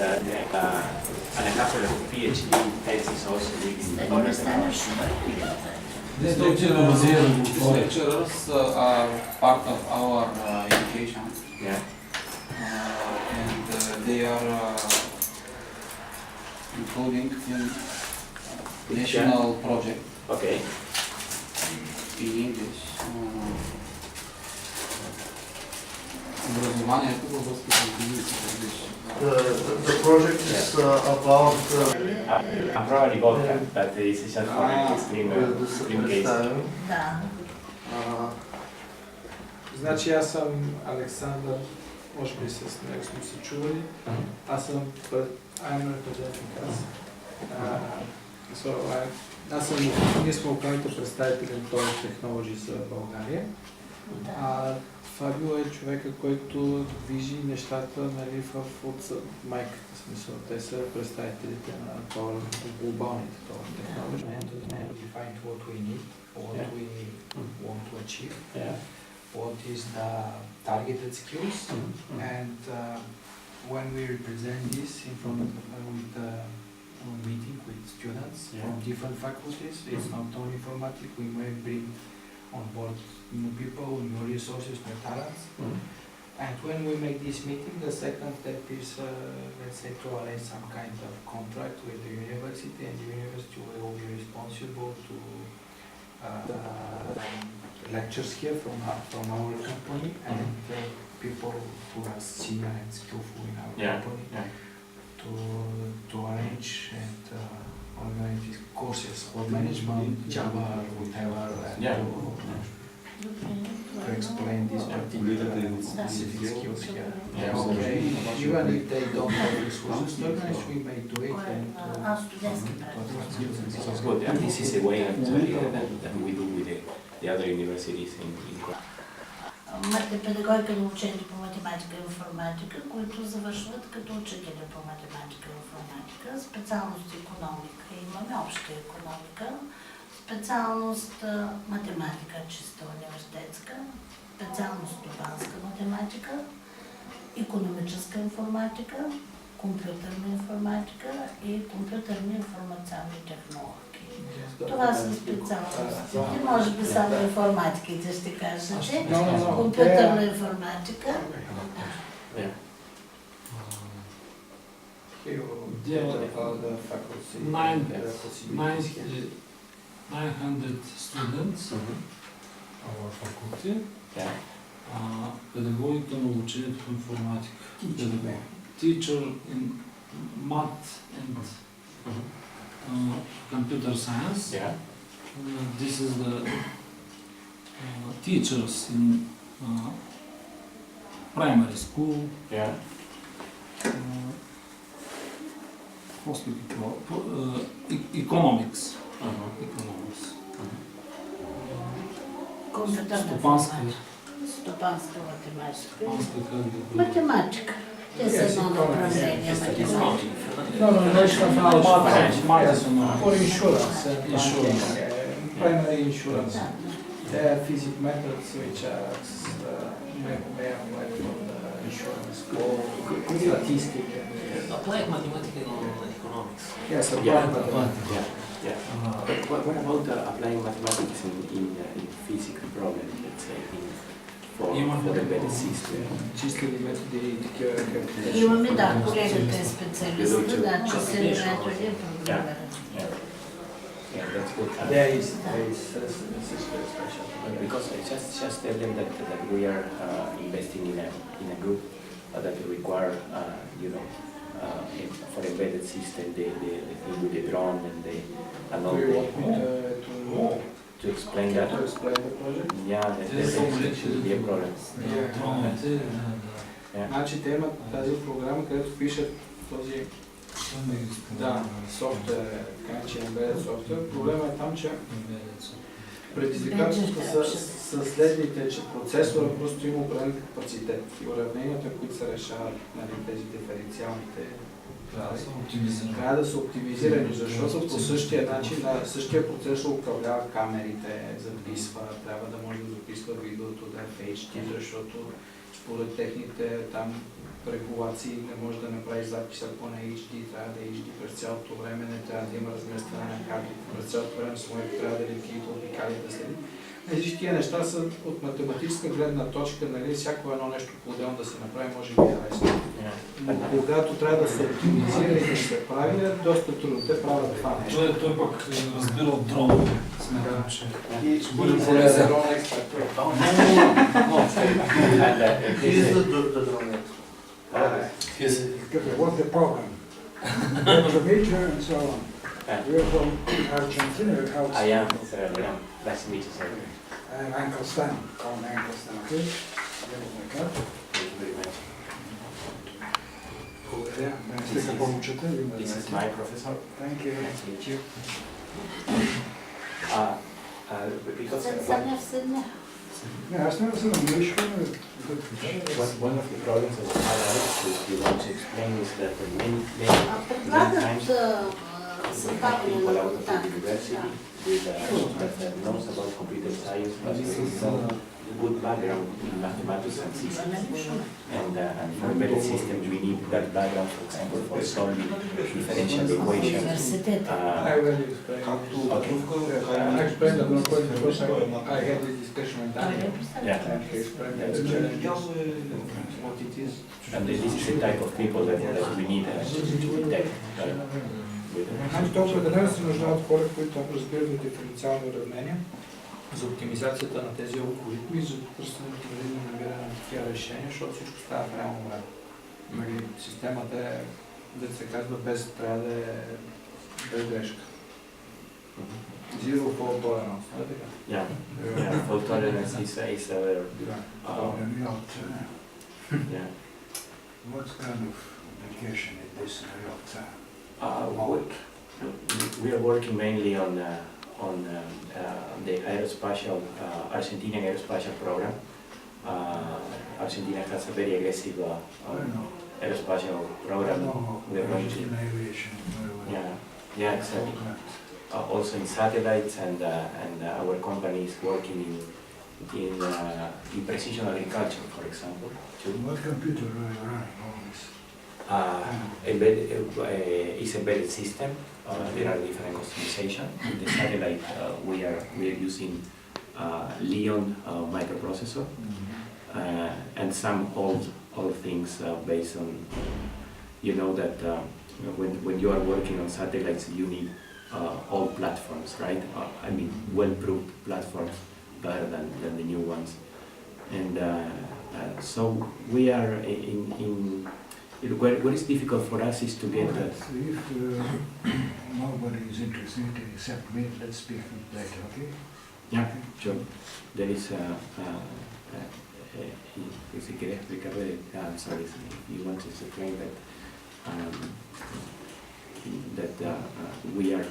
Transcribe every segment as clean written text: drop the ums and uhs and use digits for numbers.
and a couple of PhD theses also living in These lecturers are part of our education. Yeah. And they are including in national project. Okay. In English. Образованието във връзка с English. The project is about I'm probably both, but it's just for extreme case. Значи аз съм Александър, може би с него сме се чували. Аз съм I'm representing us. Ние сме управителните представители на този технологии за България. Фабио е човека, който движи нещата, нали, от майката смисъл. Те са представителите на глобалните технологии. Define what we need, what we want to achieve, what is the targeted skills, and when we represent this in front of meeting with students from different faculties, it's not only informatics, we may bring on board new people, new resources, new talents. And when we make this meeting, the second step is, let's say, to arrange some kind of contract with the university, and the university will be responsible to lectures here from our company, and people who are senior and skillful in our company to arrange and organize these courses for management, Java, whatever, and to explain these particular specific skills here. Okay. Even if they don't have resources to organize, we may do it and Sounds good. And this is a way actually that we do with the other universities in педагогика на учени по математика и информатика, които завършват като учители по математика и информатика, специалност икономика. Имаме обща икономика, специалност математика, чиста университетска, специалност стопанска математика, икономическа информатика, компютърна информатика и компютърни информационни технологии. Това са специалностите. Може би само информатиките ще кажете. Компютърна информатика. The faculty. 900 students, our faculty, педагогика на обучението в информатика, teacher in math and computer science. This is the teachers in primary school. Economics. Стопанска математика. Математика. Те са едно направление математика. For insurance, primary insurance. There are physics methods which are where for the insurance. Statistics. Applied mathematics and economics. Yes, applied mathematics. What about applying mathematics in physical problems, let's say, for the embedded system? Числени методи и такива как... Имаме, да, колегата е специалист, да, числени методи и програмиране. That's good. There is special. Because I just tell them that we are investing in a group that require, for embedded system, the thing with the drone and all. Do you want me to explain that? To explain the project? Yeah, that should be a problem. Значи те имат тази програма, където пишат този софтуер, така че embedded софтуер. Проблема е там, че предизвикателствата са следните, че процесора просто има определен капацитет и уравненията, които се решават, тези диференциалните, трябва да са оптимизирани, защото по същия начин, същия процесор управлява камерите, записва, трябва да може да записва видеото, да е в HD, защото според техните там регулации, не може да направи запис ако на HD, трябва да е HD през цялото време, не трябва да има разместване на кадрите, през цялото време самото трябва да лети и да обикали да следи. Всички тия неща са от математическа гледна точка, нали, всяко едно нещо по-отделно да се направи, може би е лесно. Но когато трябва да се оптимизира и да се прави, е доста трудно. Те правят това нещо. Той пък разбира от дронове. Смятам, че И ще бъде полезен. He's the drone expert. What's the problem? There's a major and so on. We're from Argentina. I am, sir, yeah. Nice to meet you, sir. And Uncle Stan. Call me Uncle Stan, okay? Give me the cup. Thank you very much. Благодаря. Да не стига по-учета. This is my professor. Thank you. Nice to meet you. Because Yeah, аз не съм английско, one of the problems of highlights which we want to explain is that many times people out of the university that knows about computer science but there is no good background in mathematics and systems. And for embedded systems we need that background, for example, for solving differential equations. I will explain. Okay. I explained that one point because I had this discussion with Daniel. Yeah. And he explained the challenges, what it is. And this is the type of people that we need to detect. Значи то определено се нуждаят хора, които разбират от диференциални уравнения за оптимизацията на тези алгоритми и за търсенето на намиране на такива решения, защото всичко става в реално време. Нали, системата е, да се казва, трябва да е без грешка. Zero fault tolerance, нали така? Yeah, fault tolerance is our yeah. what kind of application is this in real time? We are working mainly on the aerospatial Argentinian aerospatial program. Argentina has a very aggressive aerospatial program. We are going to exactly. Also in satellites and our company is working in precision agriculture, for example. What computer are you running all this? It's embedded system. There are different customizations. In the satellite, we are using Leon microprocessor and some old things based on. You know that when you are working on satellites, you need old platforms, right? I mean, well-proved platforms, better than the new ones. And so we are in what is difficult for us is to get that. If nobody is interested except me, let's speak later, okay? Yeah, sure. There is si quieres explicarle, sorry, if you want to explain that we are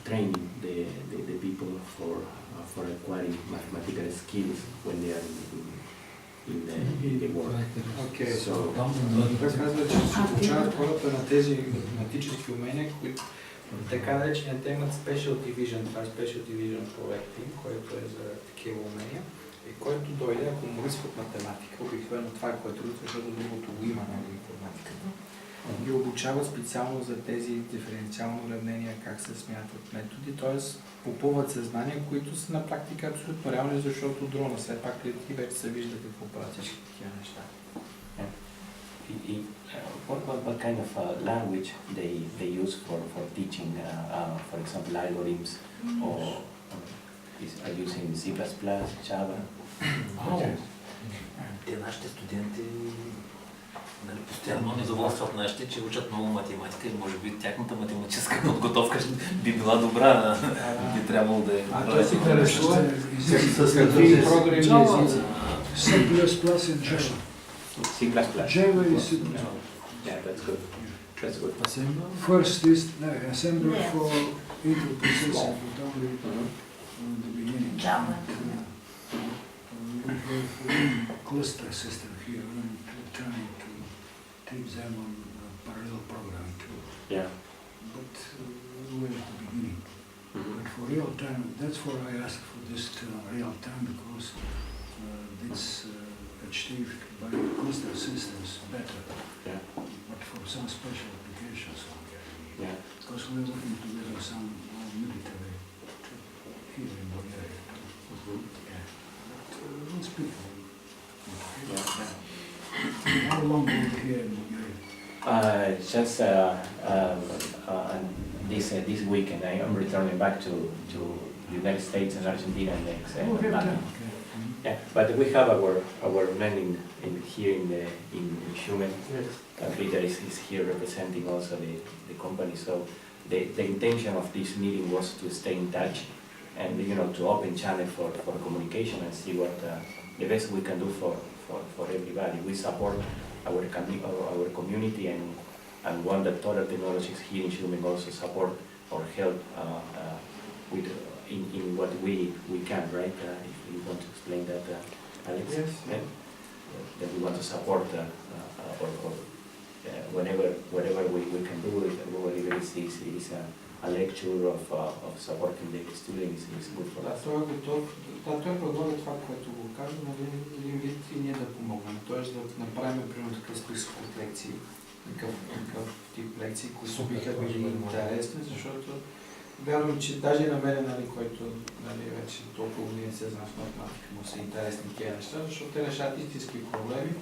training the people for acquiring mathematical skills when they are in the work. Okay, So това казва, че се обучават хората на тези математически умения, които така наречения те имат Specialty Vision, това е Specialty Vision проекти, който е за такива умения и който дойде, ако му искат математика, обикновено това е което липсва, защото другото го има на информатиката. Ги обучават специално за тези диференциални уравнения, как се смятат методи, т.е. попълват съзнания, които са на практика абсолютно реални, защото дрона все пак лети вече се вижда какво правят всички такива неща. What kind of language they use for teaching, for example, algorithms, or are using C++, Java? Те нашите студенти постоянно недоволстват нашите, че учат много математика и може би тяхната математическа подготовка би била добра, би трябвало да е. Това си харесува с какви програмни езици? C++ and Java. C++. Java is Yeah, that's good. That's good. first is assembler for input processing, but only in the beginning. Java. We have one cluster system here, and trying to teach them on parallel programming too. Yeah. But we're at the beginning. But for real time, that's why I asked for this real time, because it's achieved by cluster systems better, Yeah. but for some special applications only. Yeah. Because we're working together some military here in Bulgaria. Yeah. But we'll speak. How long will you be here in Bulgaria? Just this weekend, I am returning back to United States and Argentina next Okay, month. okay. Yeah, but we have our men here in Shumen. Peter is here representing also the company. So the intention of this meeting was to stay in touch and to open channel for communication and see what the best we can do for everybody. We support our community and want that Total Technologies here in Shumen also support or help with in what we can, right? If you want to explain that, Alex. Yes. Yeah? That we want to support whatever we can do, whatever is a lecture of supporting the students is good for Да, us. той е готов. Да, той предлага това, което го каза, нали, един вид и ние да помогнем. Тоест да направим, примерно, такъв списък от лекции, такъв тип лекции, които биха били интересни, защото вярвам, че даже и на мен, нали, който вече толкова години се знам с математика, му са интересни тези неща, защото те решават истински проблеми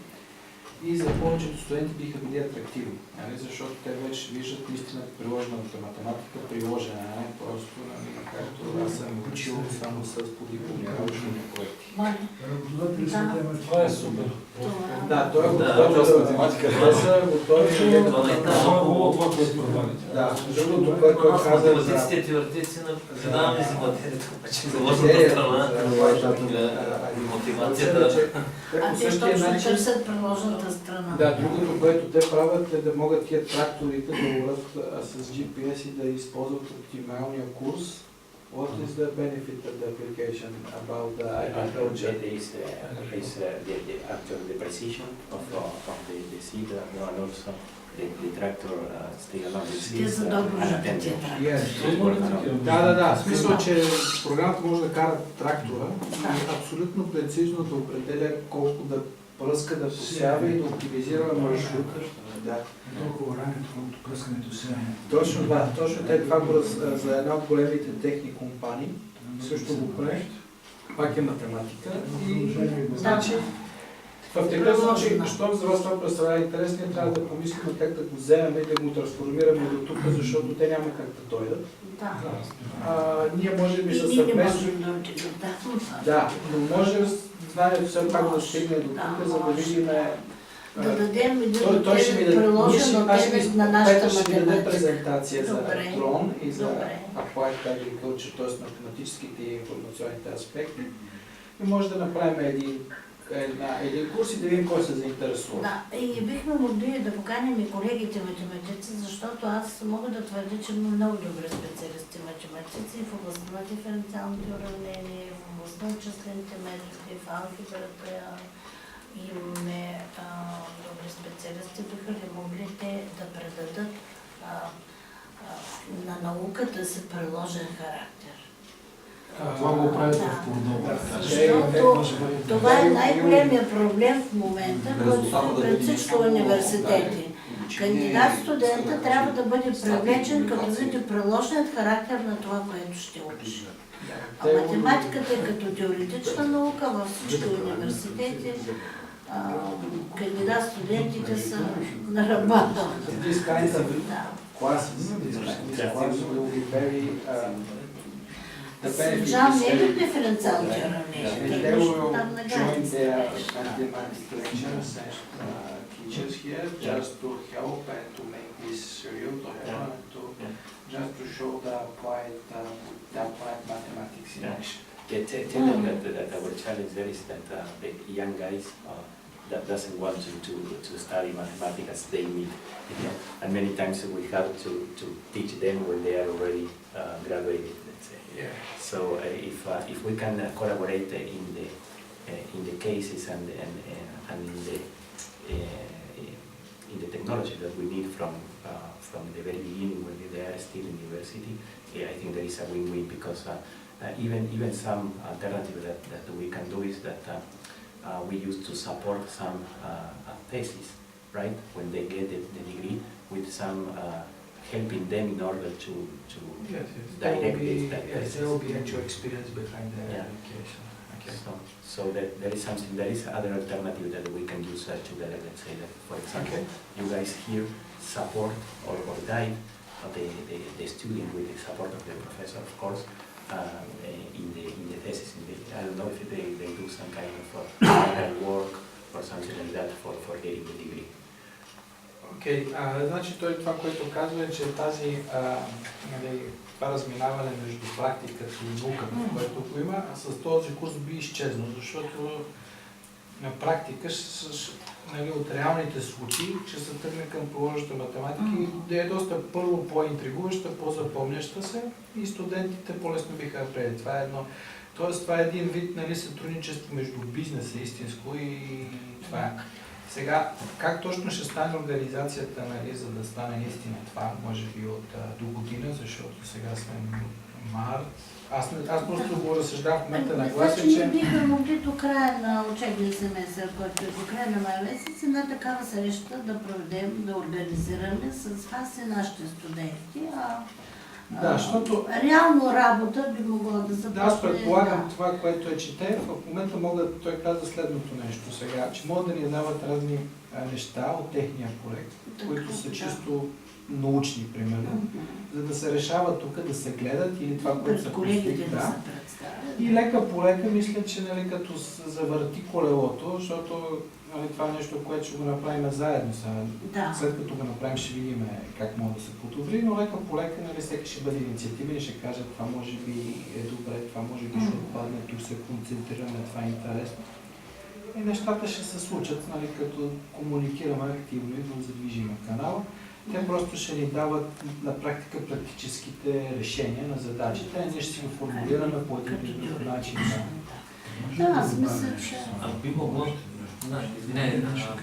и за повечето студенти биха били атрактивни, нали, защото те вече виждат наистина приложената математика, приложена, не просто, нали, както аз съм учил само с подипломни научни проекти. Работодатели са Да. темата. Това е супер. Да, той е Да, готов просто за математика. Те са готови. Това не е Това е било това, което предлагате. Да, другото, което Аз каза за... математиците, теоретици, предаваме си материята, обаче заложната страна, мотивацията. А те точно търсят приложената страна. Да, другото, което те правят е да могат тия тракторите да урат с GPS и да използват оптималния курс. What is the benefit of the application about the agriculture? It is actually the precision of the seed and also the tractor stay along the Те seeds са доброжите unattended. тия трактори. Yes. Да. В смисъл, че програмата може да кара трактора и абсолютно прецизно да определя колко да пръска, да посява и да оптимизира маршрута. Да. Толкова рането, колкото пръскането сега. Точно това. Точно те това за една от големите техни компании също го прави. Пак е математика. И значи в такъв случай, защото за вас това представлява интерес, ние трябва да помислим как да го вземем и да го трансформираме до тук, защото те няма как да дойдат. Да. Ние може би И със ние не съвместно... можем да отидем. Да, но може знанието все пак да стигне до тук, за да видим... Да дадем един Той ще ми даде, приложен отделен на нашата Петър ще ми даде математика. презентация за Добре. дрон и за Добре. Applied Agriculture, т.е. математическите и информационните аспекти. И може да направим един курс и да видим кой се заинтересува. Да, и бихме могли да поканим и колегите математици, защото аз мога да твърдя, че имаме много добри специалисти математици в областта на диференциалните уравнения, в областта на числените методи, в алгебрата. Имаме добри специалисти, биха ли могли те да предадат на науката си приложен характер. Това го правят Да. в Пордова. Защото това е най-големия проблем в момента, който стои пред всички университети. Кандидат студента трябва да бъде привлечен, като види приложният характер на това, което ще учи. А математиката е като теоретична наука във всички университети. Кандидат студентите са на работа. These kinds of Да. classes, will be very the benefit Жан is не е ли very- диференциалните уравнения? And Те they нищо will там на join граница. their mathematics lecturers and teachers here just to help and to make this real to help and to just to show the applied mathematics in Yeah. action. Tell them that our challenge there is that the young guys that doesn't want to study mathematics as they need. And many times we have to teach them when they are already graduated, let's say. So if we can collaborate in the cases and in the technology that we need from the very beginning when they are still in university, I think there is a win-win because even some alternative that we can do is that we use to support some thesis, right? When they get the degree, with some helping them in order to Yes, direct there will be, this yes, there will be actual experience behind the Yeah. application. Okay. So that there is something, there is other alternative that we can use together. Let's say that, for example, Okay. you guys here support or guide the student with the support of the professor, of course, in the thesis. I don't know if they do some kind of final work or something like that for getting the degree. Окей, значи той това, което казва е, че това разминаване между практиката и науката, което го има, с този курс би изчезнал, защото на практика от реалните случаи ще се тръгне към приложната математика и да е доста първо по-интригуваща, по-запомняща се и студентите по-лесно биха я приели. Това е едно. Тоест това е един вид сътрудничество между бизнеса истинско и това е. Сега, как точно ще стане организацията, за да стане наистина това, може би до година, защото сега сме март. Аз просто го разсъждавам в момента на гласа, че... че... Ние бихме могли до края на учебния семестър, който е до края на май месец, една такава среща да проведем, да организираме с вас и нашите студенти. Да, защото... Реално работа би могла да започне. Да, аз предполагам това, което чете. В момента той каза следното нещо сега, че могат да ни дават разни неща от техния проект, които са чисто научни, примерно, за да се решава тук, да се гледат или това, което са постигнали. Да. И лека по лека, мисля, че като завърти колелото, защото това е нещо, което ще го направим заедно. Да. След като го направим, ще видим как може да се подобри, но лека по лека всеки ще бъде инициативен и ще каже, това може би е добре, това може би ще отпадне, тук се концентрираме, това е интересно. И нещата ще се случат, като комуникираме активно и да задвижим канала. Те просто ще ни дават на практика практическите решения на задачите, ние ще си го формулираме по един или друг начин. Да, аз мисля, че... Би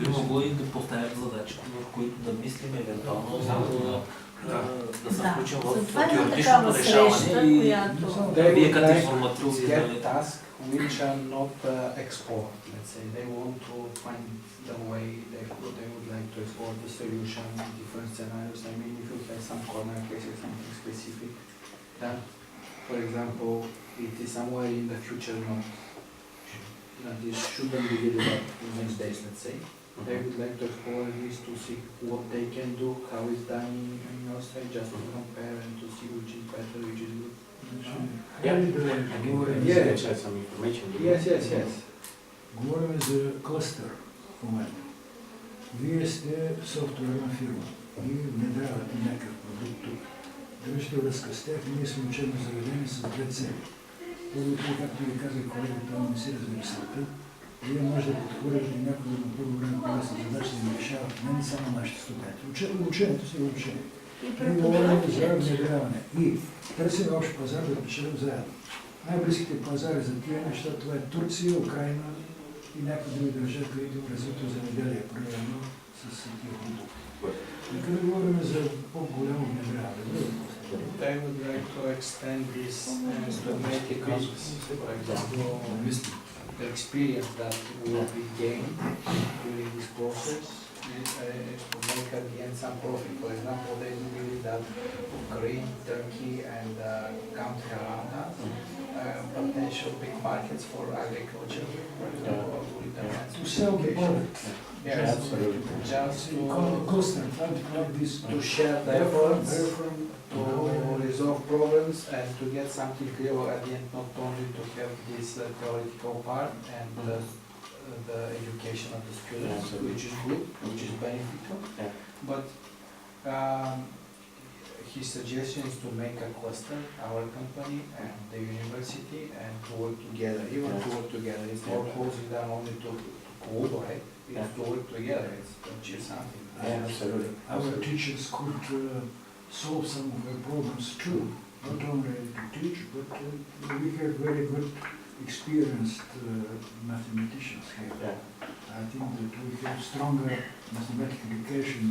могло и да поставят задачи, в които да мислим евентуално да се включим в теоретичното решаване и вие като информативци which are not explored. Let's say they want to find the way they would like to explore the solution in different scenarios. I mean, if you have some corner case or something specific, then, for example, it is somewhere in the future, not this shouldn't be delivered in the next days, let's say. They would like to explore this to see what they can do, how it's done in your side, just to compare and to see which is better, which is good. Share some information. Yes. Говорим за клъстър в момента. Вие сте софтуерна фирма и внедрявате някакъв продукт тук. Държите връзка с тях, ние сме учебно заведени с две цели. Първото, както ви казах колегата, не си размисълта, вие може да подхвърляте някой на първо време по-лесна задача да решават не само нашите студенти. Учението си е учение. Ние говорим за внедряване и търсим общ пазар да печелим заедно. Най-близките пазари за тия неща, това е Турция, Украйна и някои други държави, които развито земеделие, примерно с тия продукти. Нека да говорим за по-голямо внедряване. They would like to extend this and to make it business. For example, the experience that will be gained during this process is to make at the end some profit. For example, they do believe that Ukraine, Turkey, and country around us potential big markets for agriculture. To sell the product. Yes, absolutely. Just to share the efforts, to resolve problems and to get something clear at the end, not only to have this theoretical part and the education of the students, which is good, which is beneficial, but his suggestion is to make a cluster, our company and the university, and to work together, even to work together. It's not closing down only to collaborate, it's to work together, it's to achieve something. Absolutely. Our teachers could solve some of their problems too, not only to teach, but we have very good experienced mathematicians here. I think that we have stronger mathematical education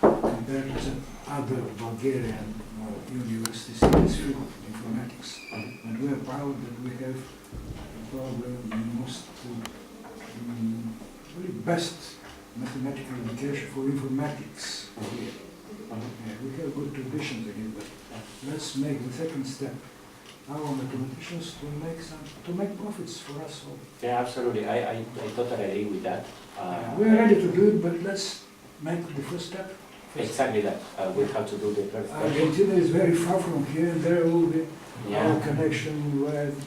compared to some other Bulgarian universities in this field, informatics. And we are proud that we have probably the most very best mathematical education for informatics here. We have good traditions again, but let's make the second step. Our mathematicians to make profits for us all. Yeah, absolutely. I totally agree with that. We are ready to do it, but let's make the first step. Exactly that. We have to do the first step. Argentina is very far from here, and there will be Yeah. our connection where Yeah. it's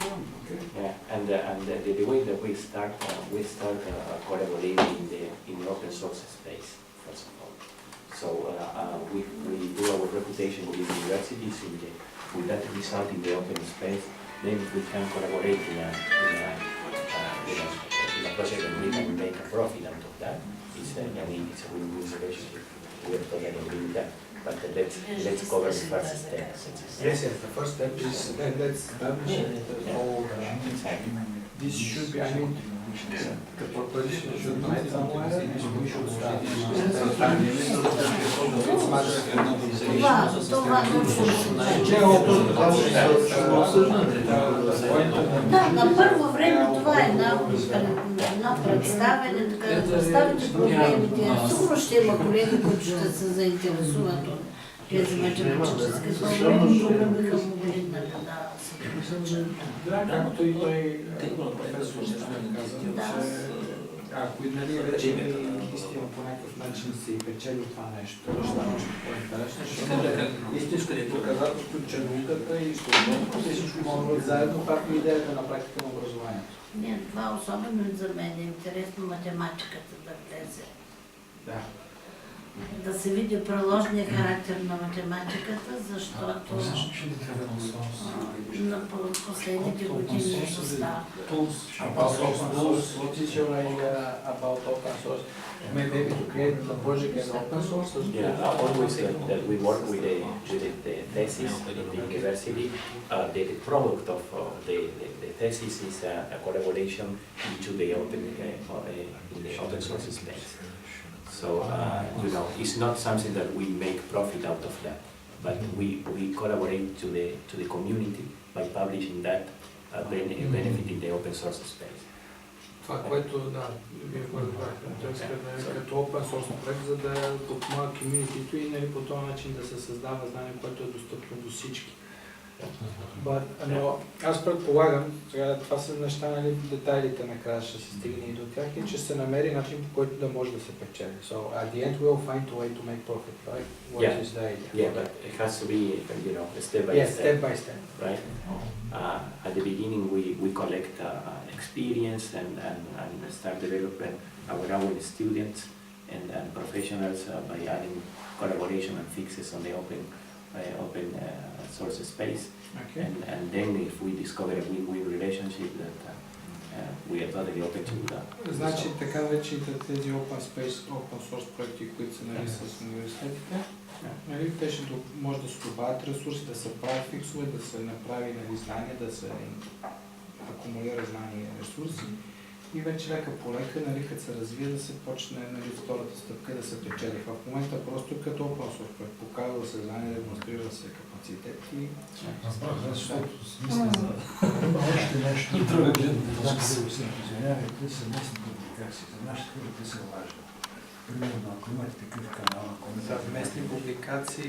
from. Okay. Yeah, and the way that we start collaborating in the open source space, first of all. So we do our reputation with universities with that result in the open space. Then we can collaborate in a project and we can make a profit out of that. It's a win-win relationship. We are totally agree with that. But let's cover the first step. Yes, the first step is let's establish all Exactly. this should be, I mean, the proposition should be made somewhere, we should start. Това Да, на първо време това е едно представяне, така да представите проблемите. Сигурно ще има колеги, които ще се заинтересуват от тези математически проблеми, които биха могли да се Както и той професор каза, че ако и нали вече наистина по някакъв начин се и печели това нещо, това ще стане още по-интересно, защото истинското доказателство, че науката и студентството всичко може да бъде заедно, както идеята на практика на образованието. Не, това особено за мен е интересно математиката да влезе. Да. Да се види приложния характер на математиката, защото на последните години изостава. What is your idea about open source? Maybe to create the project as open source? Yeah, always that we work with the thesis in the university. The product of the thesis is a collaboration into the open source space. So it's not something that we make profit out of that, but we collaborate to the community by publishing that benefit in the open source space. Това, което вие разбрахте, той иска да е като open source проект, за да подпомага комьюнитито и по този начин да се създава знание, което е достъпно до всички. Но аз предполагам, сега това са неща, детайлите накрая ще се стигне и до тях, и че се намери начин, по който да може да се печели. So at the end we'll find a way to make profit, right? What is the idea? Yeah, but it has to be step by step. Step by step. Right? At the beginning we collect experience and start developing our own students and professionals by adding collaboration and fixes on the open source space. Okay. And then if we discover a win-win relationship that we are totally open to that. Значи така вече тези open source проекти, които са с университетите, те ще може да се добавят ресурси, да се правят фиксове, да се направи знание, да се акумулира знание и ресурси. И вече лека по лека, като се развие, да се почне втората стъпка да се печели. В момента просто като open source проект показва се знание, демонстрира се капацитет и... Защото смисъл за още нещо. Извинявайте, съвместни публикации. За нашите хора те са важни. Примерно, ако имате такъв канал, съвместни публикации,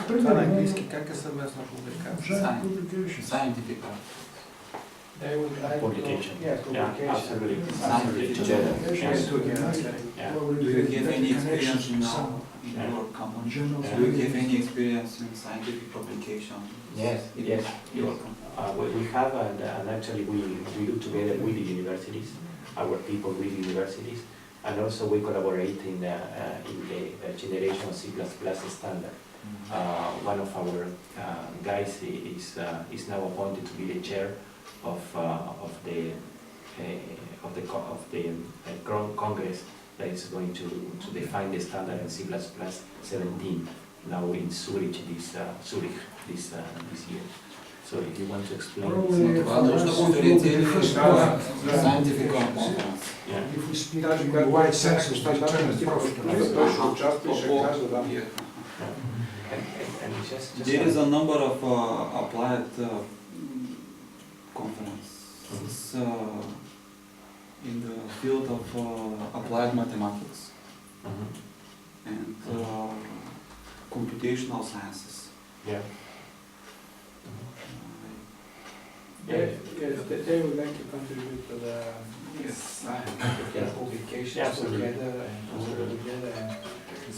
това на английски, как е съвместна публикация? Scientific Publication. Yes, Yeah, absolutely. Do you have any experience now in your company? Do you have any experience in scientific publication? Yes, in yes. your company? We have, and actually we do together with the universities, our people with the universities, and also we collaborate in the generation of C++ standard. One of our guys is now appointed to be the chair of the Congress that is going to define the standard in C++ 17 now in Zurich this year. So if you want to explain. Scientific conference. Yeah. If we speak in the wide sense of the term There is a number of applied conferences in the field of applied mathematics Mhm. and computational sciences. Yeah. They would like to contribute to the scientific publications Absolutely. together and also together. And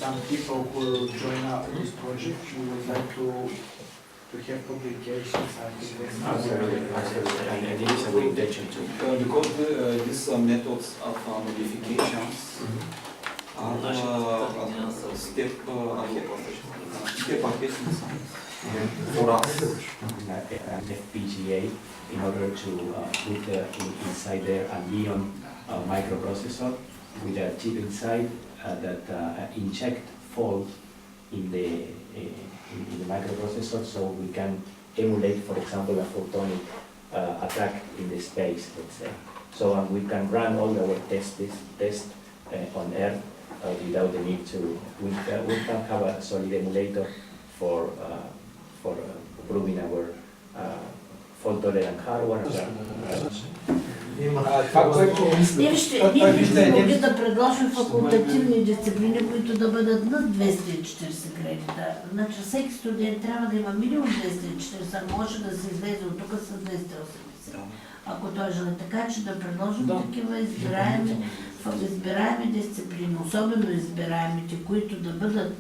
some people who join up this project, we would like to have publications. Absolutely. And it is a good intention too. Because these methods of modifications are step ahead in science for us. An FPGA in order to put inside there a Leon microprocessor with a chip inside that inject fault in the microprocessor, so we can emulate, for example, a photonic attack in the space, let's say. So we can run all our tests on Earth without the need to. We can have a solid emulator for proving our fault-tolerant hardware. Ние бихме могли да предложим факултативни дисциплини, които да бъдат над 240 кредита. Значи всеки студент трябва да има минимум 240, а може да се излезе от тук с 280. Ако той желае, така че да предложим такива избираеми дисциплини, особено избираемите, които да бъдат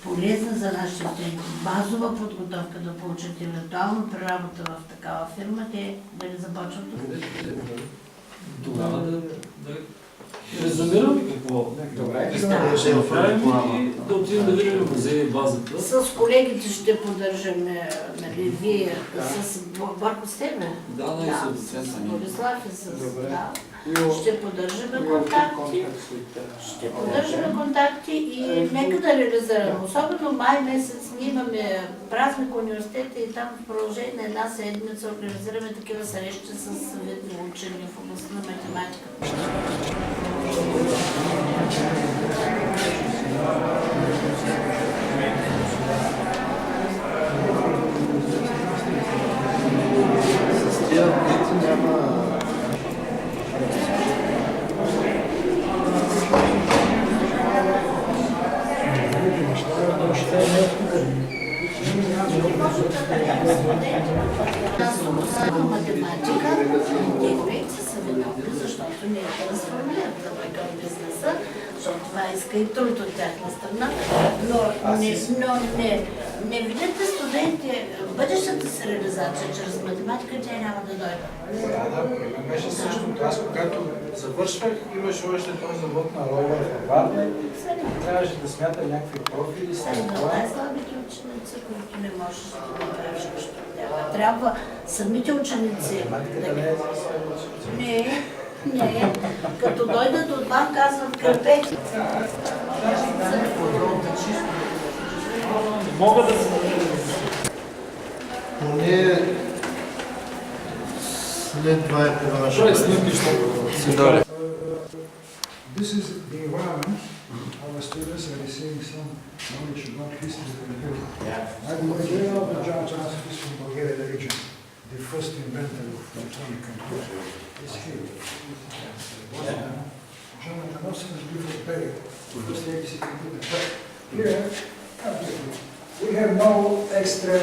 полезна за нашите студенти, базова подготовка да получат евентуално при работа в такава фирма, те да не започват тук. Тогава да резюмираме какво ще направим и да отидем да видим музея и базата. С колегите ще поддържаме, вие с Барко с тебе? Да, с Борислав и с... Ще поддържаме контакти. Ще поддържаме контакти и нека да реализираме. Особено май месец ние имаме празник университета и там в продължение на една седмица организираме такива срещи с видни учени в областта на математиката. Математика, интегрите са виновни, защото не е трансформират към бизнеса, защото това иска и труд от тяхна страна, но не видите студенти бъдещата си реализация чрез математика, тя няма да дойде. Да, беше същото. Аз когато завършвах, имаше още този завод на Ровер в Варна и трябваше да смята някакви профили. Най-слабите ученици, които не можеш да направиш нещо. Трябва самите ученици. Не. Като дойдат отвън, казват кръпех. Мога да се... Поне след това е това наша. This is the environment. Our students are receiving some knowledge about history of the world. I'm Bulgarian of John Johnson from Bulgaria, the region. The first inventor of electronic computer is here. Jonathan also is beautiful period. First ABC computer. Here, we have no extra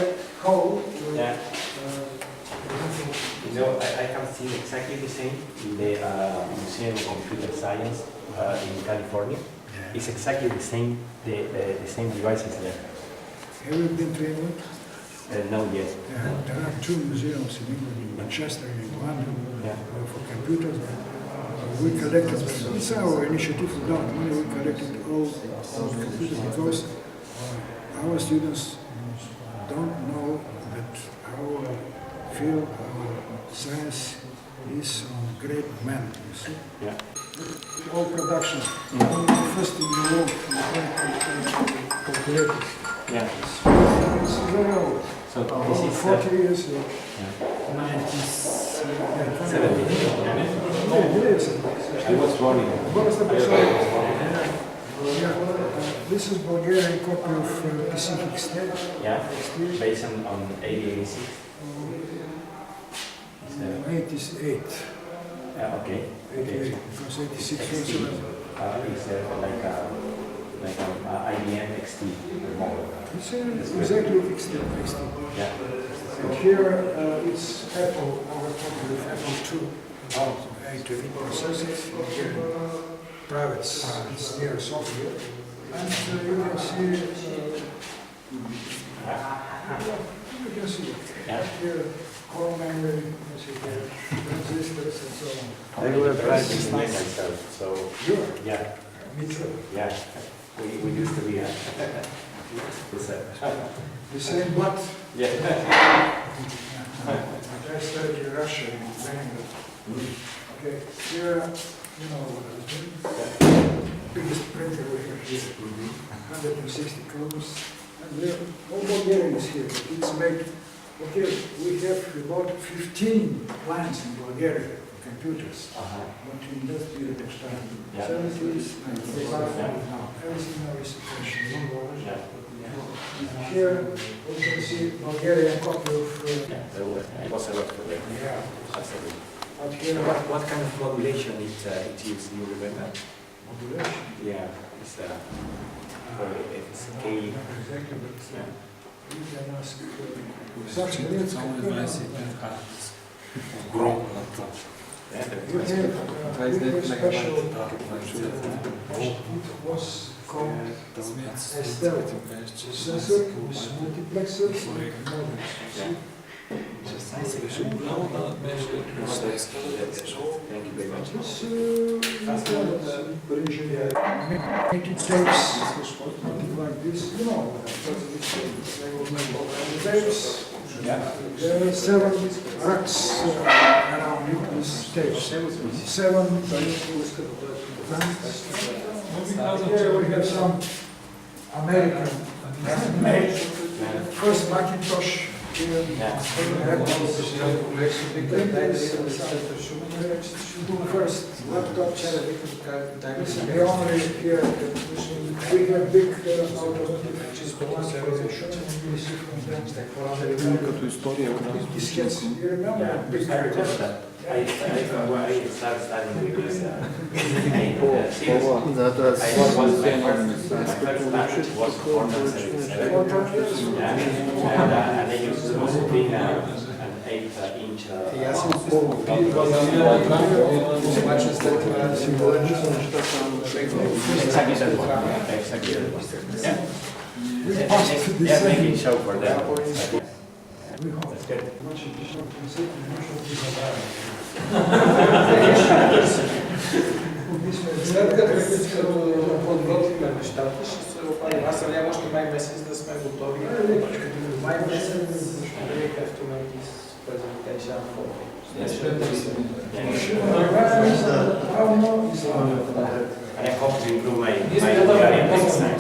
hole. I have seen exactly the same in the Museum of Computer Science in California. It's exactly the same devices there. Have you been to England? No, yes. There are two museums in England, in Manchester and in London, for computers. We collected, it's our initiative without money, we collected all computers because our students don't know that our field, our science is on great man, you see. All production, first in the world, calculators. It's very old. So this is 40 years ago. 70. I was born in. This is Bulgarian copy of Pacific State. Yeah, based on 8086. 88. Okay. Okay. Because 86 also It's like IBM XT model. it's exactly XT. Yeah. And here it's Apple, our company with Apple II. So A2V processors, here private it's near software. And you can see here core memory, you see here transistors and so on. I will try to do myself. So yeah, Me too. yeah. We used to be The same, but yeah. I studied in Russia in Leningrad. Okay, here, you know what I was doing. Biggest printer we have here, 160 columns. And we have all Bulgarians here, but it's made, okay, we have about 15 plants in Bulgaria for computers. But in that period of time, 70s, 95, now, everything now is attention. Here, we can see Bulgarian copy of, It was a lot for them. yeah, Absolutely. out here, What kind of modulation it is? You remember? modulation. Yeah, it's scale. Exactly, but Yeah. you can ask such a little Yeah, you have very special, it was called Estelle sensor with multiplexers and modems. See? Thank you very much. Making tapes, something like this, you know, tapes. There are 7 racks around it, these tapes. 7 here we have some American first Macintosh. First laptop, the only here, we have big automotive position, and we see from them. Като история от нас. Diskettes, you remember? Big I remember that. I started studying with this. Да, това е I was my first study was Cornell 77. And I used to also be an 8-inch. Аз съм обаче след това символично неща само Exactly that one. Exactly that one. Yeah. Yeah, making show for them. That's good. След като подготвим нещата, ще се опарим. Аз съдям още май месец да сме готови. Май месец we have to make this presentation for I hope to improve my Bulgarian next time.